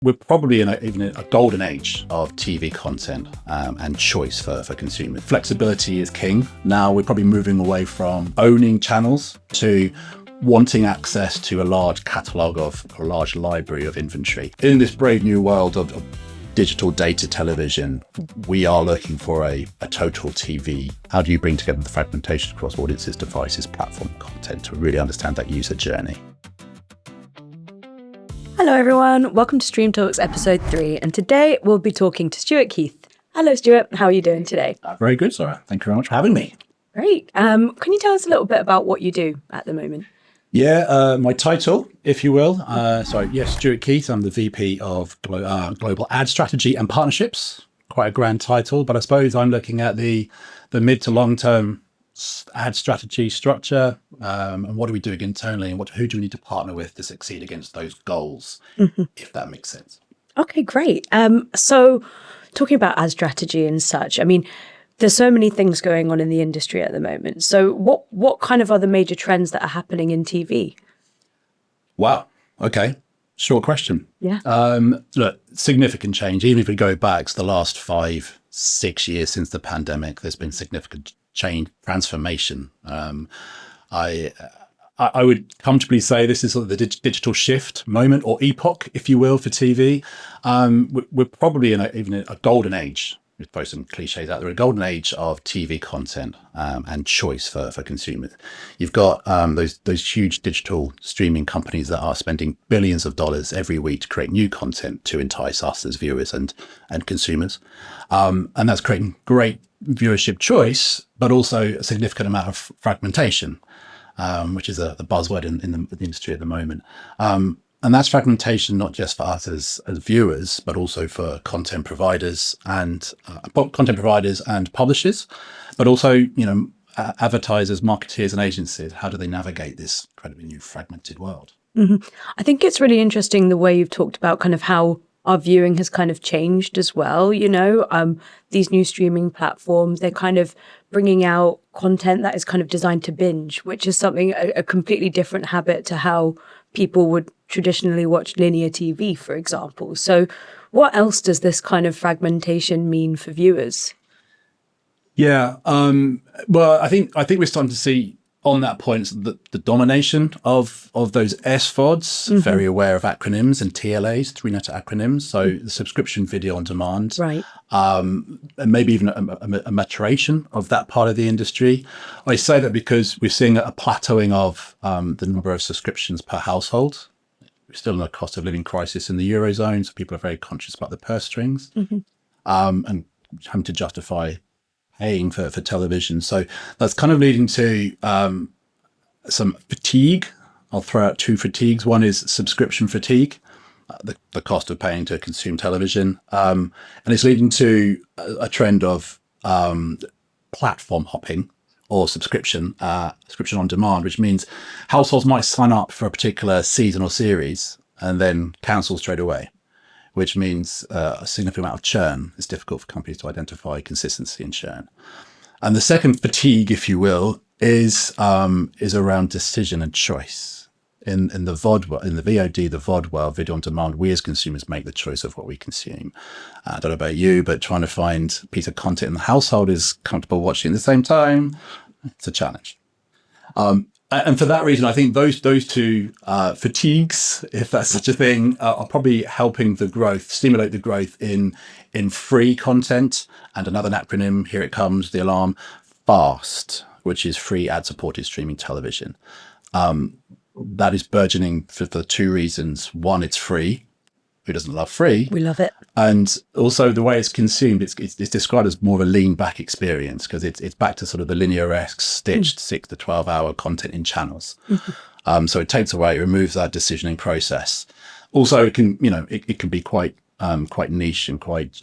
We're probably in even a golden age of TV content and choice for consumers. Flexibility is king. Now we're probably moving away from owning channels to wanting access to a large catalogue of a large library of inventory. In this brave new world of digital data television, we are looking for a total TV. How do you bring together the fragmentation across audiences, devices, platform, content to really understand that user journey? Hello everyone, welcome to Stream Talks episode 3, and today we'll be talking to Stuart Keith. Hello Stuart, how are you doing today? Very good, Sarah. Thank you very much for having me. Great. Can you tell us a little bit about what you do at the moment? Yeah, my title, if you will. Stuart Keith. I'm the VP of Global Ad Strategy and Partnerships. Quite a grand title, but I suppose I'm looking at the mid to long term ad strategy structure, and what are we doing internally, and who do we need to partner with to succeed against those goals, if that makes sense. Okay, great. So talking about ad strategy and such, I mean, there's so many things going on in the industry at the moment. So what kind of are the major trends that are happening in TV? Wow. Okay. Short question. Yeah. Look, significant change. Even if we go back to the last 5-6 years since the pandemic, there's been significant change, transformation. I would comfortably say this is sort of the digital shift moment, or epoch, if you will, for TV. We're probably in even a golden age. We throw some cliches out there. A golden age of TV content and choice for consumers. You've got those huge digital streaming companies that are spending billions of dollars every week to create new content to entice us as viewers and consumers, and that's creating great viewership choice, but also a significant amount of fragmentation, which is the buzzword in the industry at the moment. And that's fragmentation not just for us as viewers, but also for content providers and publishers, but also advertisers, marketeers, and agencies. How do they navigate this incredibly new fragmented world? Mm-hmm. I think it's really interesting the way you've talked about kind of how our viewing has kind of changed as well. These new streaming platforms, they're kind of bringing out content that is kind of designed to binge, which is something, a completely different habit to how people would traditionally watch linear TV, for example. So what else does this kind of fragmentation mean for viewers? Yeah, well, I think we're starting to see on that point the domination of those SVODs, very aware of acronyms and TLAs, three-letter acronyms. So the subscription video on demand, right? And maybe even a maturation of that part of the industry. I say that because we're seeing a plateauing of the number of subscriptions per household. We're still in a cost of living crisis in the Eurozone, so people are very conscious about the purse strings, and having to justify paying for television. So that's kind of leading to some fatigue. I'll throw out 2 fatigues. One is subscription fatigue, the cost of paying to consume television. And it's leading to a trend of platform hopping, or subscription on demand, which means households might sign up for a particular season or series and then cancel straight away, which means a significant amount of churn. It's difficult for companies to identify consistency in churn. And the second fatigue, if you will, is around decision and choice. In the VOD, in the VOD, the VOD world, video on demand, we as consumers make the choice of what we consume. I don't know about you, but trying to find a piece of content in the household is comfortable watching at the same time. It's a challenge. And for that reason, I think those 2 fatigues, if that's such a thing, are probably helping stimulate the growth in free content. And another acronym, here it comes, the alarm, FAST, which is free ad-supported streaming television. That is burgeoning for 2 reasons. One, it's free. Who doesn't love free? We love it. And also the way it's consumed, it's described as more of a lean back experience, because it's back to sort of the linear-esque stitched 6 to 12 hour content in channels. So it takes away, it removes that decisioning process. Also, it can, it can be quite niche and quite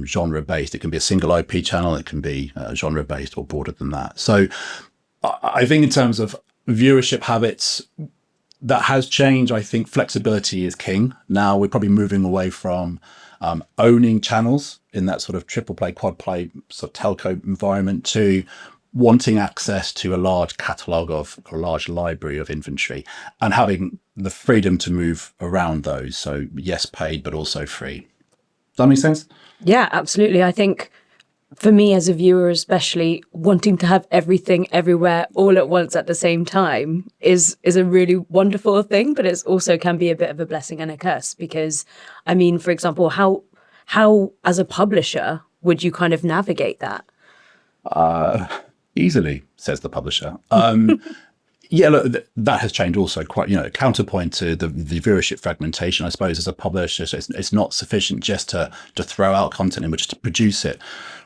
genre based. It can be a single IP channel. It can be genre based or broader than that. So I think in terms of viewership habits, that has changed. I think flexibility is king. Now we're probably moving away from owning channels in that sort of triple play, quad play, sort of telco environment to wanting access to a large catalog of a large library of inventory and having the freedom to move around those. So yes, paid, but also free. Does that make sense? Yeah, absolutely. I think for me as a viewer, especially wanting to have everything everywhere all at once at the same time is a really wonderful thing, but it also can be a bit of a blessing and a curse because, I mean, for example, how as a publisher would you kind of navigate that? Easily, says the publisher. Yeah, look, that has changed also quite, counterpoint to the viewership fragmentation, I suppose, as a publisher. So it's not sufficient just to throw out content in which to produce it.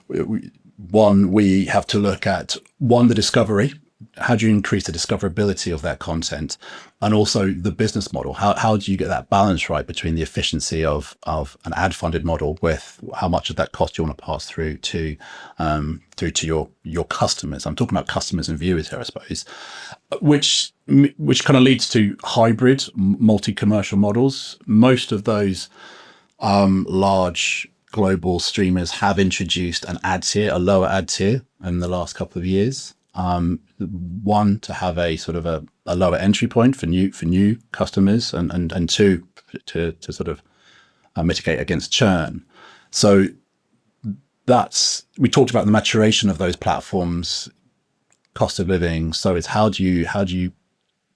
We have to look at, the discovery. How do you increase the discoverability of that content? And also the business model. How do you get that balance right between the efficiency of an ad-funded model with how much of that cost you want to pass through to your customers? I'm talking about customers and viewers here, I suppose, which kind of leads to hybrid multi-commercial models. Most of those large global streamers have introduced an ad tier, a lower ad tier in the last couple of years. One, to have a sort of a lower entry point for new customers, and two, to sort of mitigate against churn. So we talked about the maturation of those platforms, cost of living. So it's how do you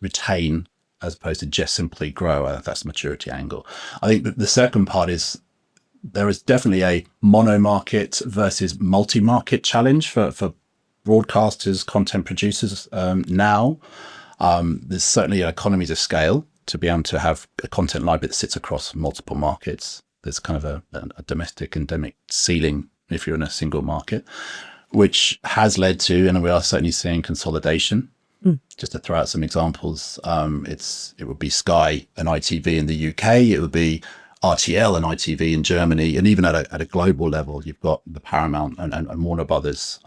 retain as opposed to just simply grow? That's the maturity angle. I think that the second part is there is definitely a mono market versus multi-market challenge for broadcasters, content producers now. There's certainly economies of scale to be able to have a content library that sits across multiple markets. There's kind of a domestic endemic ceiling if you're in a single market, which has led to, and we are certainly seeing, consolidation. Just to throw out some examples, it would be Sky and ITV in the UK, it would be RTL and ITV in Germany, and even at a global level, you've got the Paramount and Warner Brothers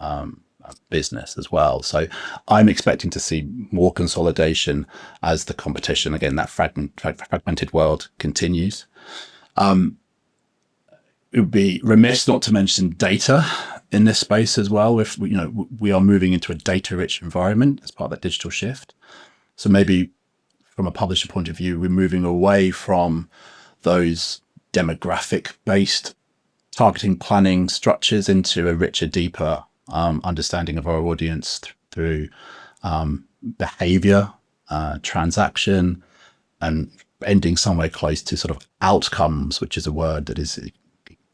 business as well. So I'm expecting to see more consolidation as the competition, again, that fragmented world continues. It would be remiss not to mention data in this space as well. If we are moving into a data-rich environment as part of that digital shift. So maybe from a publisher point of view, we're moving away from those demographic-based targeting planning structures into a richer, deeper understanding of our audience through behavior, transaction, and ending somewhere close to sort of outcomes, which is a word that is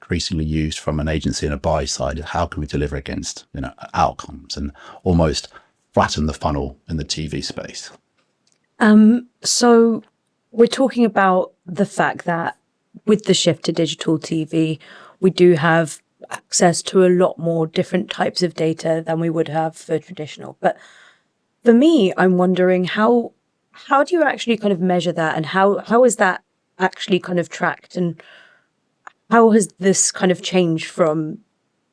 increasingly used from an agency and a buy side. How can we deliver against outcomes and almost flatten the funnel in the TV space? So we're talking about the fact that with the shift to digital TV, we do have access to a lot more different types of data than we would have for traditional. But for me, I'm wondering how do you actually kind of measure that, and how is that actually kind of tracked, and how has this kind of changed from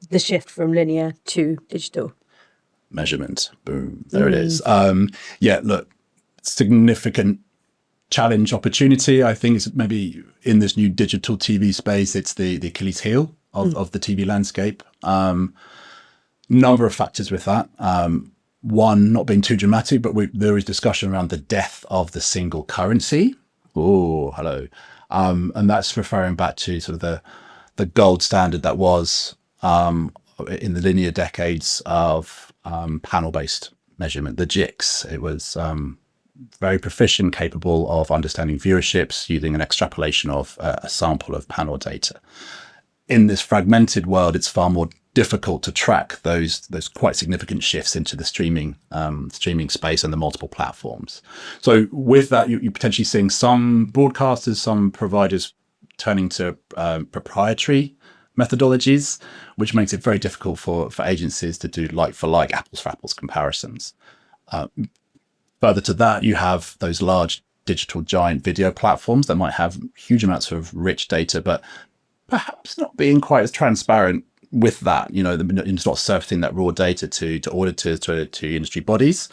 the shift from linear to digital? Measurement, boom, there it is. Yeah, look, significant challenge opportunity. I think it's maybe in this new digital TV space, it's the Achilles heel of the TV landscape. Number of factors with that. One, not being too dramatic, but there is discussion around the death of the single currency. Oh, hello. And that's referring back to sort of the gold standard that was in the linear decades of panel-based measurement, the JICs. It was very proficient, capable of understanding viewerships using an extrapolation of a sample of panel data. In this fragmented world, it's far more difficult to track those quite significant shifts into the streaming space and the multiple platforms. So with that, you're potentially seeing some broadcasters, some providers turning to proprietary methodologies, which makes it very difficult for agencies to do like-for-like, apples-for-apples comparisons. Further to that, you have those large digital giant video platforms that might have huge amounts of rich data, but perhaps not being quite as transparent with that. It's not surfacing that raw data to auditors, to industry bodies.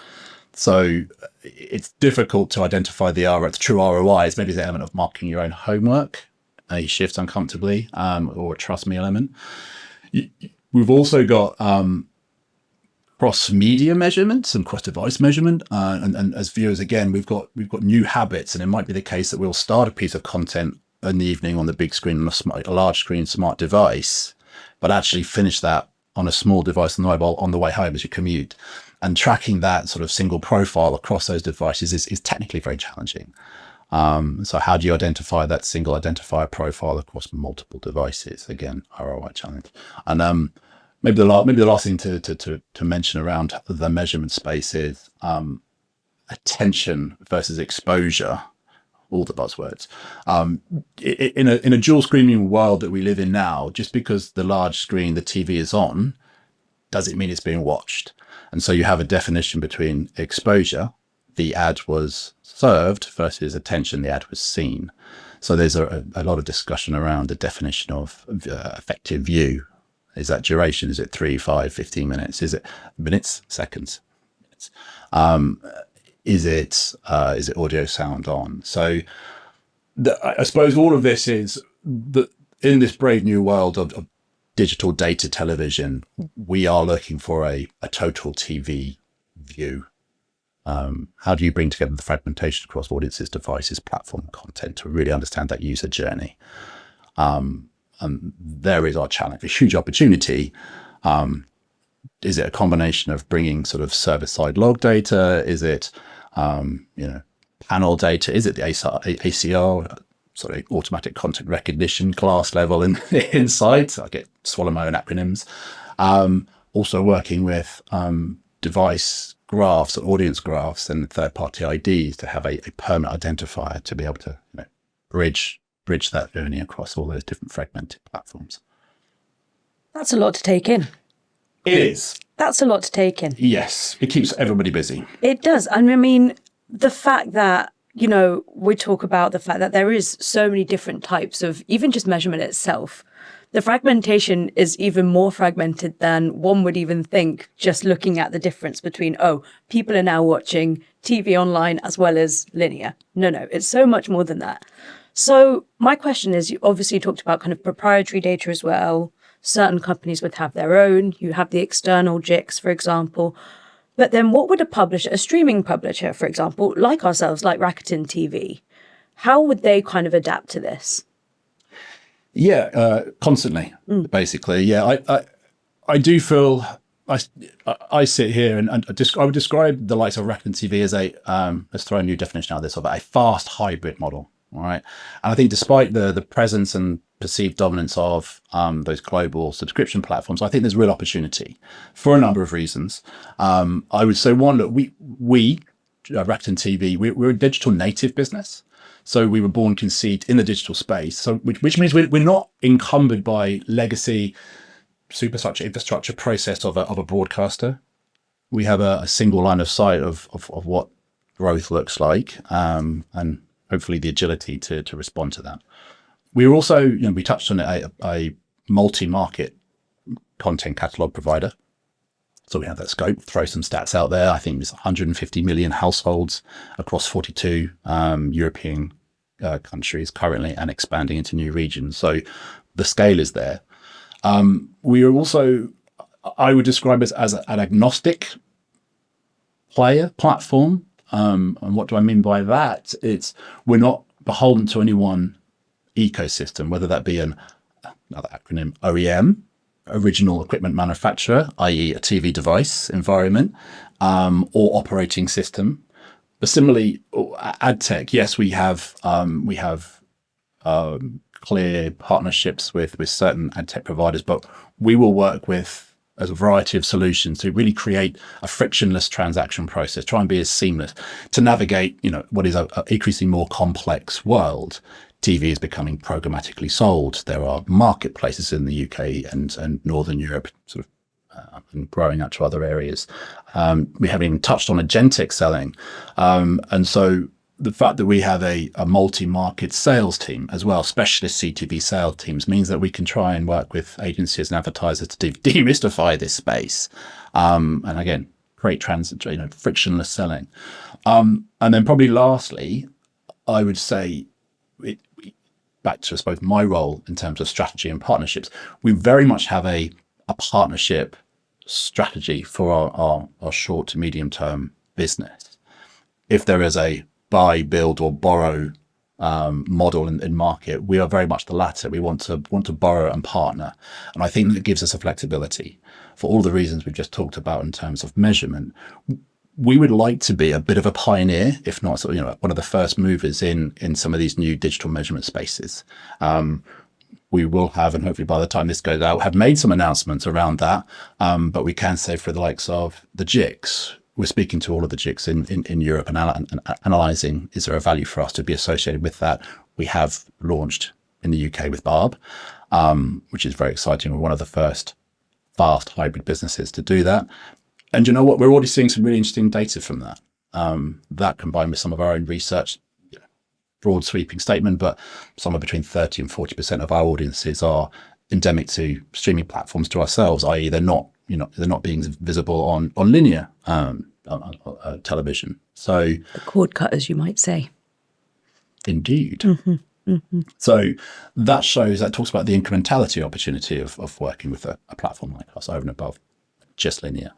So it's difficult to identify the true ROIs. Maybe the element of marking your own homework, a shift uncomfortably, or a trust me element. We've also got cross-media measurements and cross-device measurement. And as viewers, again, we've got new habits, and it might be the case that we'll start a piece of content in the evening on the big screen on a large screen smart device, but actually finish that on a small device on the mobile on the way home as you commute. And tracking that sort of single profile across those devices is technically very challenging. So how do you identify that single identifier profile across multiple devices? Again, ROI challenge. And maybe the last thing to mention around the measurement space is attention versus exposure. All the buzzwords. In a dual screening world that we live in now, just because the large screen, the TV is on, does it mean it's being watched? And so you have a definition between exposure, the ad was served, versus attention, the ad was seen. So there's a lot of discussion around the definition of effective view. Is that duration? Is it 3, 5, 15 minutes? Is it minutes, seconds? Minutes. Is it audio sound on? So I suppose all of this is that in this brave new world of digital data television, we are looking for a total TV view. How do you bring together the fragmentation across audiences, devices, platform, content to really understand that user journey? And there is our challenge, a huge opportunity. Is it a combination of bringing sort of server-side log data? Is it, panel data? Is it the ACR, sort of automatic content recognition class level inside? I swallow my own acronyms. Also working with device graphs, audience graphs, and third-party IDs to have a permanent identifier to be able to bridge that journey across all those different fragmented platforms. That's a lot to take in. It is. That's a lot to take in. Yes, it keeps everybody busy. It does. And I mean, the fact that, we talk about the fact that there is so many different types of even just measurement itself. The fragmentation is even more fragmented than one would even think, just looking at the difference between, people are now watching TV online as well as linear. No, it's so much more than that. So my question is, you obviously talked about kind of proprietary data as well. Certain companies would have their own. You have the external 𝘃𝗶𝗃𝗄𝗏, for example. But then what would a publisher, a streaming publisher, for example, like ourselves, like Rakuten TV, how would they kind of adapt to this? Yeah, constantly, basically. Yeah, I do feel, I sit here and I would describe the likes of Rakuten TV as let's throw a new definition out of this, of a fast hybrid model. All right. And I think despite the presence and perceived dominance of those global subscription platforms, I think there's real opportunity for a number of reasons. I would say one, that we Rakuten TV, we're a digital native business. So we were born conceived in the digital space. So which means we're not encumbered by legacy superstructure, infrastructure process of a broadcaster. We have a single line of sight of what growth looks like, and hopefully the agility to respond to that. We were also, we touched on it, a multi-market content catalog provider. So we have that scope. Throw some stats out there. I think there's 150 million households across 42 European countries currently, and expanding into new regions. So the scale is there. We are also, I would describe it as an agnostic platform. And what do I mean by that? We're not beholden to any one ecosystem, whether that be another acronym, OEM, original equipment manufacturer, i.e. a TV device environment, or operating system. But similarly, ad tech, yes, we have clear partnerships with certain ad tech providers, but we will work with as a variety of solutions to really create a frictionless transaction process, try and be as seamless to navigate, what is a increasingly more complex world. TV is becoming programmatically sold. There are marketplaces in the UK and Northern Europe, sort of and growing out to other areas. We haven't even touched on agentic selling. And so the fact that we have a multi-market sales team as well, specialist CTV sales teams, means that we can try and work with agencies and advertisers to demystify this space. And again, create frictionless selling. And then probably lastly, I would say, back to, I suppose, my role in terms of strategy and partnerships, we very much have a partnership strategy for our short to medium term business. If there is a buy, build or borrow model in market, we are very much the latter. We want to borrow and partner. And I think that gives us a flexibility for all the reasons we've just talked about in terms of measurement. We would like to be a bit of a pioneer, if not sort of, one of the first movers in some of these new digital measurement spaces. We will have, and hopefully by the time this goes out, have made some announcements around that. But we can say for the likes of the 𝘃𝗶𝗲𝗄𝗏, we're speaking to all of the 𝘃𝗶𝗲𝗄𝗏 in Europe and analysing, is there a value for us to be associated with that? We have launched in the UK with 𝗃𝗶𝗴𝗶, which is very exciting. We're one of the first fast hybrid businesses to do that. And you know what? We're already seeing some really interesting data from that. That combined with some of our own research, broad sweeping statement, but somewhere between 30 and 40% of our audiences are endemic to streaming platforms to ourselves, i.e. they're not being visible on linear television. So the cord cutters, you might say. Indeed. So that talks about the incrementality opportunity of working with a platform like us over and above just linear.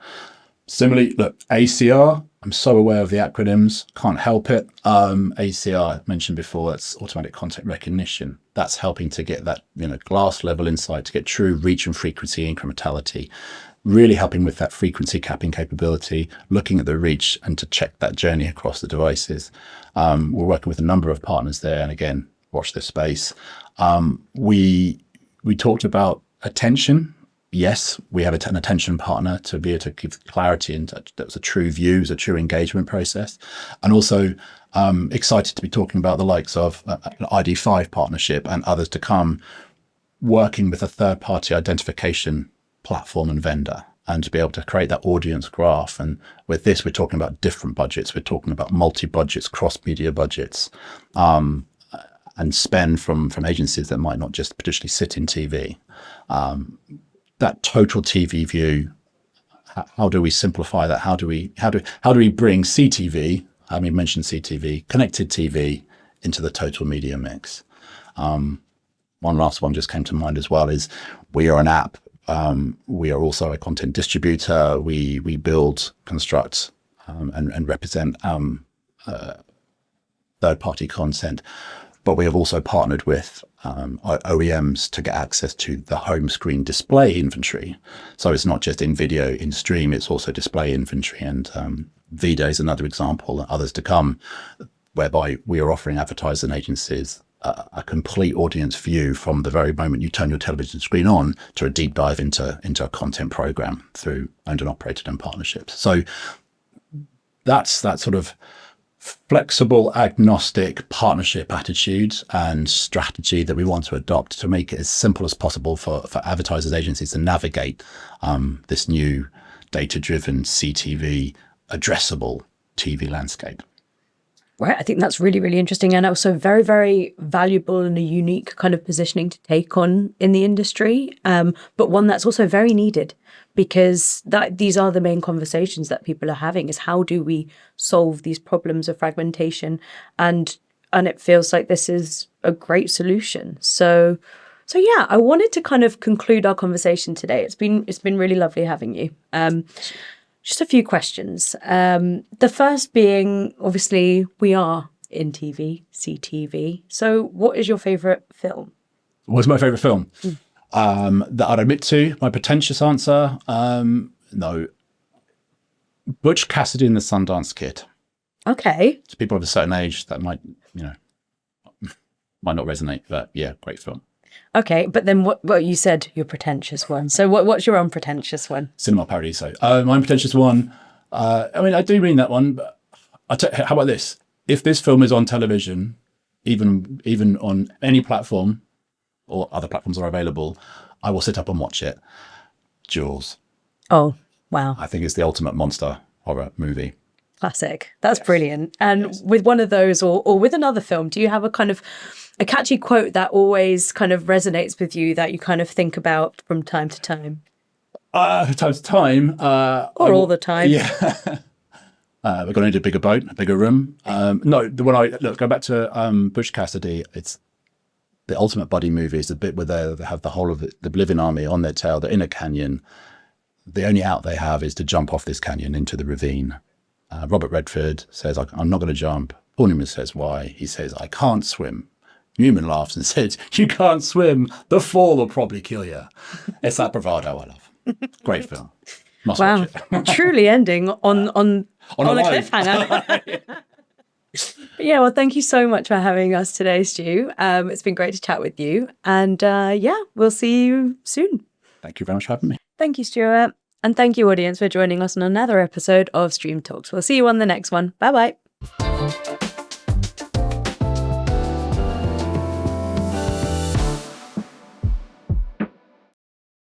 Similarly, look, ACR, I'm so aware of the acronyms, can't help it. ACR, I mentioned before, that's automatic content recognition. That's helping to get that, glass level insight, to get true reach and frequency incrementality, really helping with that frequency capping capability, looking at the reach and to check that journey across the devices. We're working with a number of partners there. And again, watch this space. We talked about attention. Yes, we have an attention partner to be able to give clarity and that was a true view, a true engagement process. And also excited to be talking about the likes of an ID5 partnership and others to come, working with a third-party identification platform and vendor, and to be able to create that audience graph. And with this, we're talking about different budgets. We're talking about multi-budgets, cross-media budgets, and spend from agencies that might not just traditionally sit in TV. That total TV view, how do we simplify that? How do we bring CTV, having mentioned CTV, connected TV into the total media mix? One last one just came to mind as well is we are an app. We are also a content distributor. We build, construct, and represent third-party content. But we have also partnered with OEMs to get access to the home screen display inventory. So it's not just in video, in stream, it's also display inventory. And VIDA is another example, others to come, whereby we are offering advertisers and agencies a complete audience view from the very moment you turn your television screen on to a deep dive into a content program through owned and operated and partnerships. So that's that sort of flexible, agnostic partnership attitude and strategy that we want to adopt to make it as simple as possible for advertisers, agencies to navigate this new data-driven CTV addressable TV landscape. Right. I think that's really, really interesting and also very, very valuable and a unique kind of positioning to take on in the industry, but one that's also very needed because these are the main conversations that people are having is how do we solve these problems of fragmentation? And it feels like this is a great solution. So yeah, I wanted to kind of conclude our conversation today. It's been really lovely having you. Just a few questions. The first being, obviously, we are in TV, CTV. So what is your favourite film? What's my favourite film? That I'd admit to, my pretentious answer, no. Butch Cassidy and the Sundance Kid. Okay. To people of a certain age, that might not resonate, but yeah, great film. Okay, but then what you said your pretentious one. So what's your unpretentious one? 𝗰𝗵𝗽𝗶𝗴𝗶. My pretentious one. I do mean that one. But how about this? If this film is on television, even on any platform, or other platforms are available, I will sit up and watch it. Jaws. Oh wow! I think it's the ultimate monster horror movie. Classic. That's brilliant. And with one of those, or with another film, do you have a kind of a catchy quote that always kind of resonates with you that you kind of think about from time to time? Time to time. Or all the time. Yeah. We're going to need a bigger boat, a bigger room. No, go back to Butch Cassidy. It's the ultimate buddy movie. It's the bit where they have the whole of the Bolivian army on their tail. They're in a canyon. the only out they have is to jump off this canyon into the ravine. Robert Redford says, I'm not going to jump. Paul Newman says, why? He says, I can't swim. Newman laughs and says, you can't swim. The fall will probably kill you. It's that bravado I love. Great film. Must watch it. Truly ending on a cliffhanger. But yeah, well, thank you so much for having us today, Stu. It's been great to chat with you. And yeah, we'll see you soon. Thank you very much for having me. Thank you, Stuart. And thank you, audience, for joining us on another episode of Stream Talks. We'll see you on the next one. Bye-bye.